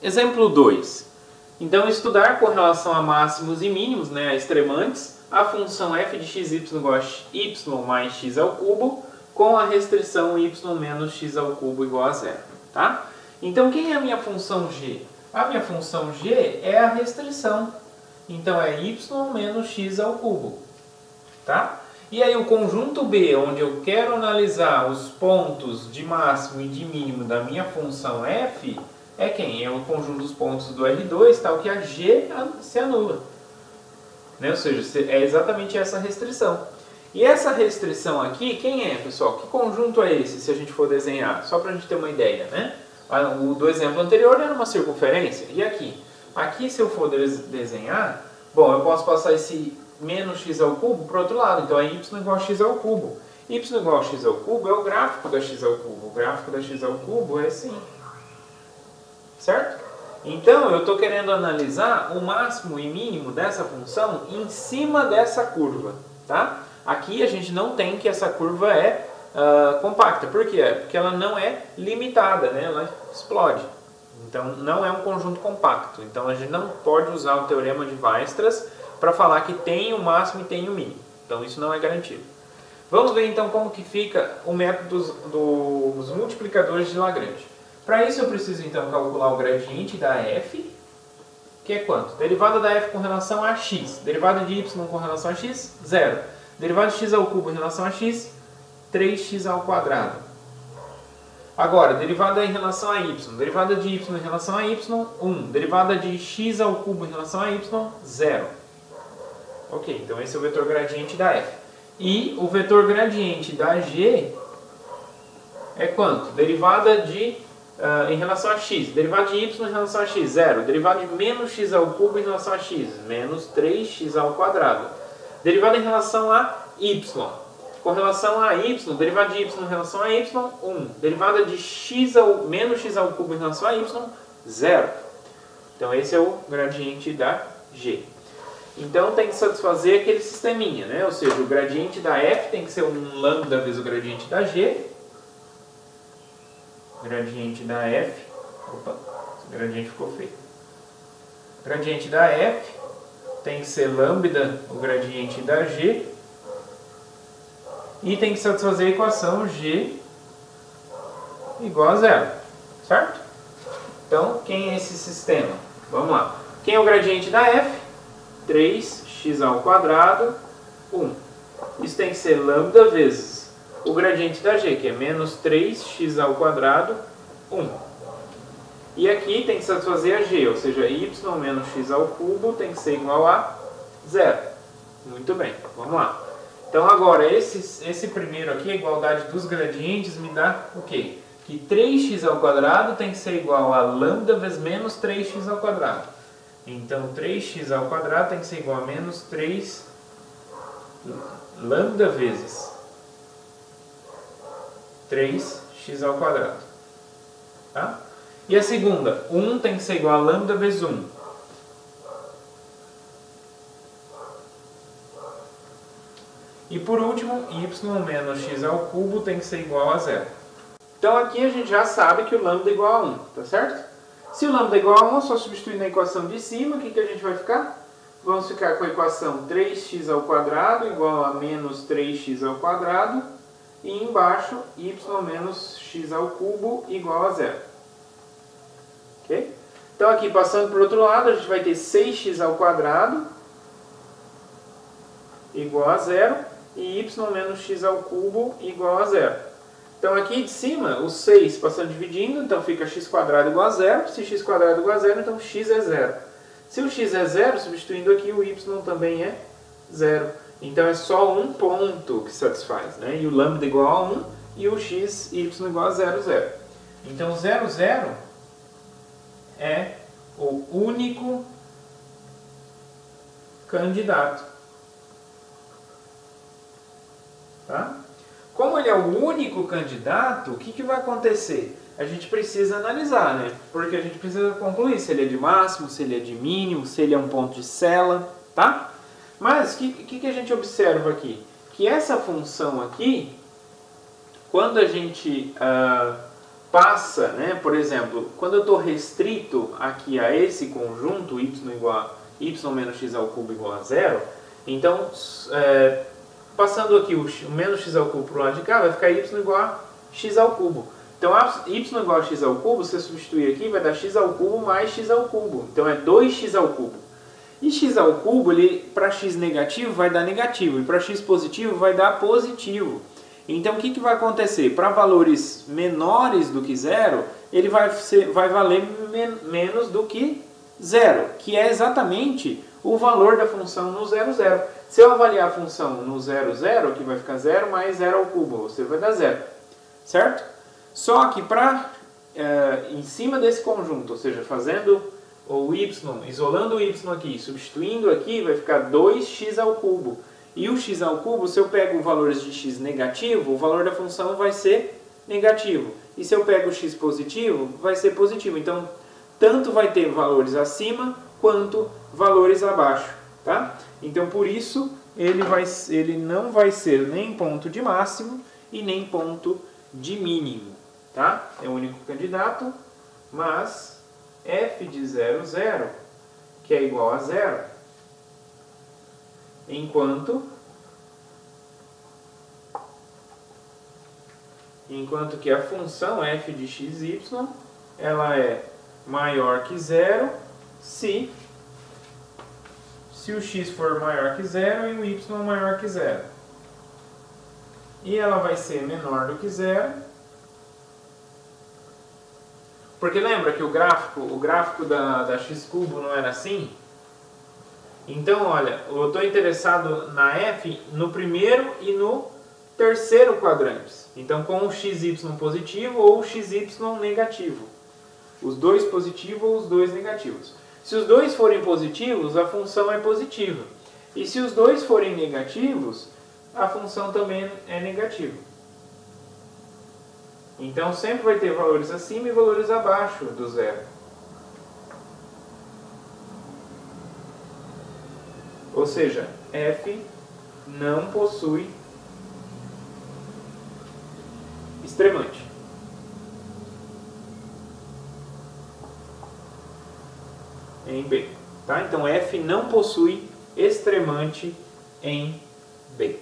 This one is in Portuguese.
Exemplo 2. Então, estudar com relação a máximos e mínimos, né, a extremantes, a função f de xy igual a y mais x ao cubo com a restrição y menos x ao cubo igual a zero. Tá? Então, quem é a minha função g? A minha função g é a restrição. Então, é y menos x ao cubo. Tá? E aí, o conjunto B, onde eu quero analisar os pontos de máximo e de mínimo da minha função f, é quem? É o conjunto dos pontos do R2, tal que a g se anula. Né? Ou seja, é exatamente essa restrição. E essa restrição aqui, quem é, pessoal? Que conjunto é esse, se a gente for desenhar? Só para a gente ter uma ideia, né? O do exemplo anterior era uma circunferência. E aqui? Aqui, se eu for desenhar, bom, eu posso passar esse menos x ao cubo para o outro lado. Então, é y igual a x ao cubo. Y igual a x ao cubo é o gráfico da x ao cubo. O gráfico da x ao cubo é assim. Certo? Então, eu estou querendo analisar o máximo e mínimo dessa função em cima dessa curva. Tá? Aqui a gente não tem que essa curva é compacta. Por quê? Porque ela não é limitada, né? Ela explode. Então, não é um conjunto compacto. Então, a gente não pode usar o teorema de Weierstrass para falar que tem o máximo e tem o mínimo. Então, isso não é garantido. Vamos ver, então, como que fica o método dos multiplicadores de Lagrange. Para isso, eu preciso, então, calcular o gradiente da f, que é quanto? Derivada da f com relação a x. Derivada de y com relação a x, 0. Derivada de x ao cubo em relação a x, 3x ao quadrado. Agora, derivada em relação a y. Derivada de y em relação a y, 1. Derivada de x ao cubo em relação a y, 0. Ok, então esse é o vetor gradiente da f. E o vetor gradiente da g é quanto? Derivada de em relação a x. Derivada de y em relação a x, 0. Derivada de menos x ao cubo em relação a x, menos 3x ao quadrado. Derivada em relação a y. Com relação a y, derivada de y em relação a y, 1. Derivada de menos x ao cubo em relação a y, 0. Então esse é o gradiente da g. Então tem que satisfazer aquele sisteminha, né? Ou seja, o gradiente da f tem que ser um lambda vezes o gradiente da g. Gradiente da f. Opa, esse gradiente ficou feio. Gradiente da f tem que ser lambda o gradiente da g. E tem que satisfazer a equação g igual a 0. Certo? Então, quem é esse sistema? Vamos lá. Quem é o gradiente da f? 3x ao quadrado, 1. Isso tem que ser lambda vezes o gradiente da g, que é menos 3x ao quadrado, 1. E aqui tem que satisfazer a g, ou seja, y menos x ao cubo tem que ser igual a 0. Muito bem, vamos lá. Então agora, esse primeiro aqui, a igualdade dos gradientes, me dá o quê? Que 3x ao quadrado tem que ser igual a lambda vezes menos 3x ao quadrado. Então, 3x ao quadrado tem que ser igual a menos 3 lambda vezes 3x ao quadrado. Tá? E a segunda, 1 tem que ser igual a lambda vezes 1. E por último, y menos x ao cubo tem que ser igual a 0. Então aqui a gente já sabe que o lambda é igual a 1, tá certo? Se o lambda é igual a 1, só substituir na equação de cima, o que a gente vai ficar? Vamos ficar com a equação 3x ao quadrado igual a menos 3x ao quadrado. E embaixo, y menos x ao cubo igual a 0. Ok? Então aqui, passando para o outro lado, a gente vai ter 6x ao quadrado igual a 0. E y menos x ao cubo igual a 0. Então aqui de cima, o 6 passando dividindo, então fica x quadrado igual a 0. Se x quadrado igual a 0, então x é 0. Se o x é 0, substituindo aqui, o y também é 0. Então é só um ponto que satisfaz, né? E o lambda igual a 1 e o x, y igual a 0, 0. Então 0, 0 é o único candidato. Tá? Como ele é o único candidato, o que vai acontecer? A gente precisa analisar, né? Porque a gente precisa concluir se ele é de máximo, se ele é de mínimo, se ele é um ponto de Cella, tá? Mas o que a gente observa aqui? Que essa função aqui, quando a gente passa, né, por exemplo, quando eu estou restrito aqui a esse conjunto, y menos x ao cubo igual a zero, então, passando aqui o menos x ao cubo para o lado de cá, vai ficar y igual a x ao cubo. Então, y igual a x ao cubo, você substituir aqui, vai dar x ao cubo mais x ao cubo. Então, é 2x ao cubo. E x ao cubo, para x negativo, vai dar negativo. E para x positivo, vai dar positivo. Então, o que vai acontecer? Para valores menores do que zero, ele vai valer menos do que zero, que é exatamente o valor da função no 0, 0. Se eu avaliar a função no 0, 0, que vai ficar 0 mais 0 ao cubo, você vai dar 0. Certo? Só que em cima desse conjunto, ou seja, fazendo o y, isolando o y aqui, substituindo aqui, vai ficar 2x ao cubo. E o x ao cubo, se eu pego valores de x negativo, o valor da função vai ser negativo. E se eu pego o x positivo, vai ser positivo. Então, tanto vai ter valores acima, quanto valores abaixo. Tá? Então, por isso, ele não vai ser nem ponto de máximo e nem ponto de mínimo. Tá? É o único candidato, mas f de 0, 0, que é igual a 0, enquanto que a função f de xy ela é maior que 0 se o x for maior que 0 e o y maior que 0. E ela vai ser menor do que 0. Porque lembra que o gráfico da x-cubo não era assim? Então, olha, eu estou interessado na f no primeiro e no terceiro quadrantes. Então, com o xy positivo ou o xy negativo. Os dois positivos ou os dois negativos. Se os dois forem positivos, a função é positiva. E se os dois forem negativos, a função também é negativa. Então, sempre vai ter valores acima e valores abaixo do zero. Ou seja, f não possui extremante. Em B. Tá? Então, f não possui extremante em B.